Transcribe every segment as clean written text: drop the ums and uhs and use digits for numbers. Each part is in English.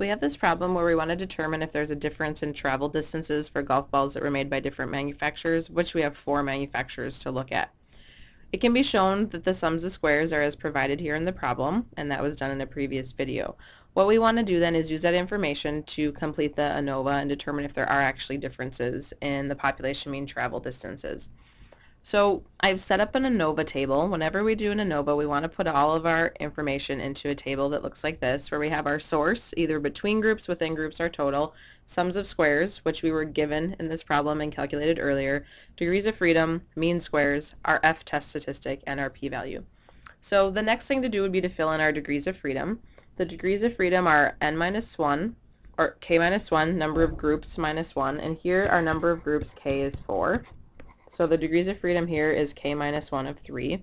We have this problem where we want to determine if there's a difference in travel distances for golf balls that were made by different manufacturers, which we have 4 manufacturers to look at. It can be shown that the sums of squares are as provided here in the problem, and that was done in a previous video. What we want to do then is use that information to complete the ANOVA and determine if there are actually differences in the population mean travel distances. So I've set up an ANOVA table. Whenever we do an ANOVA, we want to put all of our information into a table that looks like this, where we have our source, either between groups, within groups, or total, sums of squares, which we were given in this problem and calculated earlier, degrees of freedom, mean squares, our F test statistic, and our p-value. So the next thing to do would be to fill in our degrees of freedom. The degrees of freedom are n minus 1, or k minus 1, number of groups minus 1, and here our number of groups, k, is 4. So the degrees of freedom here is k minus 1 of 3.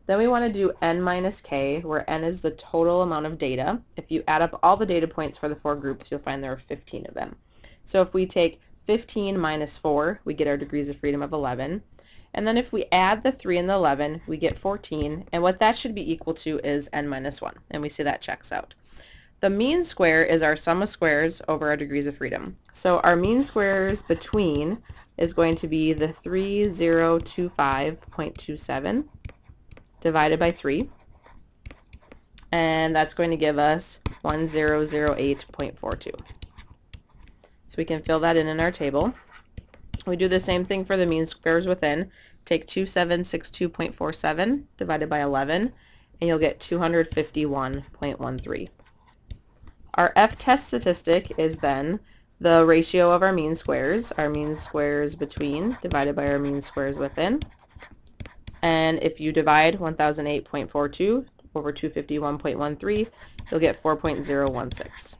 Then we want to do n minus k, where n is the total amount of data. If you add up all the data points for the 4 groups, you'll find there are 15 of them. So if we take 15 minus 4, we get our degrees of freedom of 11. And then if we add the 3 and the 11, we get 14. And what that should be equal to is n minus 1. And we see that checks out. The mean square is our sum of squares over our degrees of freedom. So our mean squares between is going to be the 3025.27 divided by 3. And that's going to give us 1008.42. So we can fill that in our table. We do the same thing for the mean squares within. Take 2762.47 divided by 11, and you'll get 251.13. Our F test statistic is then the ratio of our mean squares between divided by our mean squares within. And if you divide 1008.42 over 251.13, you'll get 4.016.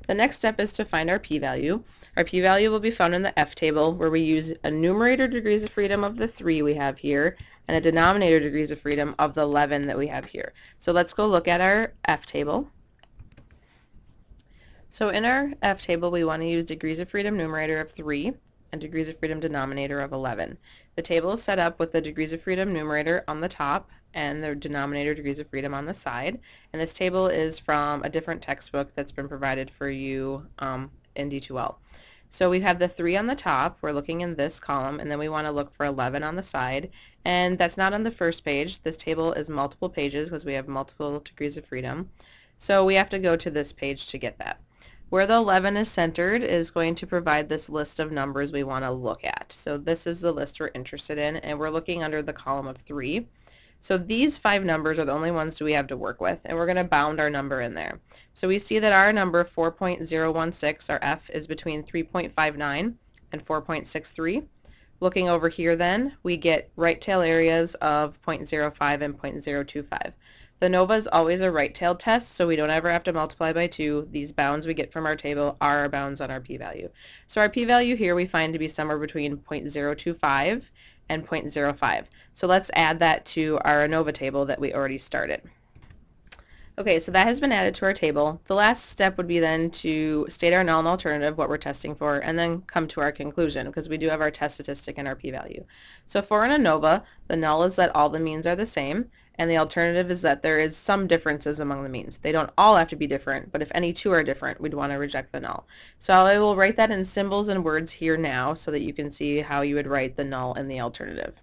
The next step is to find our p-value. Our p-value will be found in the F table, where we use a numerator degrees of freedom of the 3 we have here and a denominator degrees of freedom of the 11 that we have here. So let's go look at our F table. So in our F table, we want to use degrees of freedom numerator of 3 and degrees of freedom denominator of 11. The table is set up with the degrees of freedom numerator on the top and the denominator degrees of freedom on the side. And this table is from a different textbook that's been provided for you in D2L. So we have the 3 on the top, we're looking in this column, and then we want to look for 11 on the side. And that's not on the first page. This table is multiple pages because we have multiple degrees of freedom. So we have to go to this page to get that. Where the 11 is centered is going to provide this list of numbers we want to look at. So this is the list we're interested in, and we're looking under the column of 3. So these 5 numbers are the only ones we have to work with, and we're going to bound our number in there. So we see that our number 4.016, our F, is between 3.59 and 4.63. Looking over here then, we get right tail areas of 0.05 and 0.025. The ANOVA is always a right-tailed test, so we don't ever have to multiply by 2. These bounds we get from our table are our bounds on our p-value. So our p-value here we find to be somewhere between 0.025 and 0.05. So let's add that to our ANOVA table that we already started. Okay, so that has been added to our table. The last step would be then to state our null and alternative, what we're testing for, and then come to our conclusion, because we do have our test statistic and our p-value. So for an ANOVA, the null is that all the means are the same, and the alternative is that there is some differences among the means. They don't all have to be different, but if any two are different, we'd want to reject the null. So I will write that in symbols and words here now so that you can see how you would write the null and the alternative.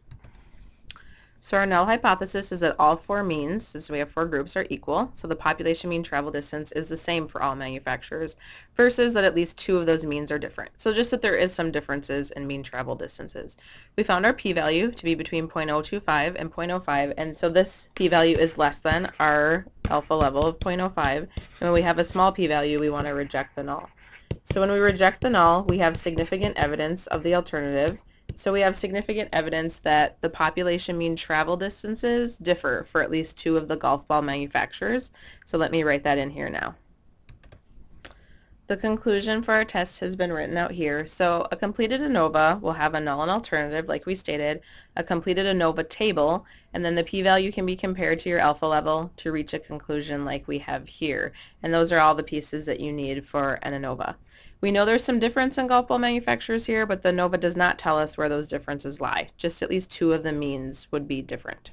So our null hypothesis is that all 4 means, since we have 4 groups, are equal. So the population mean travel distance is the same for all manufacturers, versus that at least 2 of those means are different. So just that there is some differences in mean travel distances. We found our p-value to be between 0.025 and 0.05, and so this p-value is less than our alpha level of 0.05. And when we have a small p-value, we want to reject the null. So when we reject the null, we have significant evidence of the alternative. So we have significant evidence that the population mean travel distances differ for at least 2 of the golf ball manufacturers. So let me write that in here now. The conclusion for our test has been written out here. So a completed ANOVA will have a null and alternative, like we stated, a completed ANOVA table, and then the p-value can be compared to your alpha level to reach a conclusion like we have here. And those are all the pieces that you need for an ANOVA. We know there's some difference in golf ball manufacturers here, but the ANOVA does not tell us where those differences lie. Just at least 2 of the means would be different.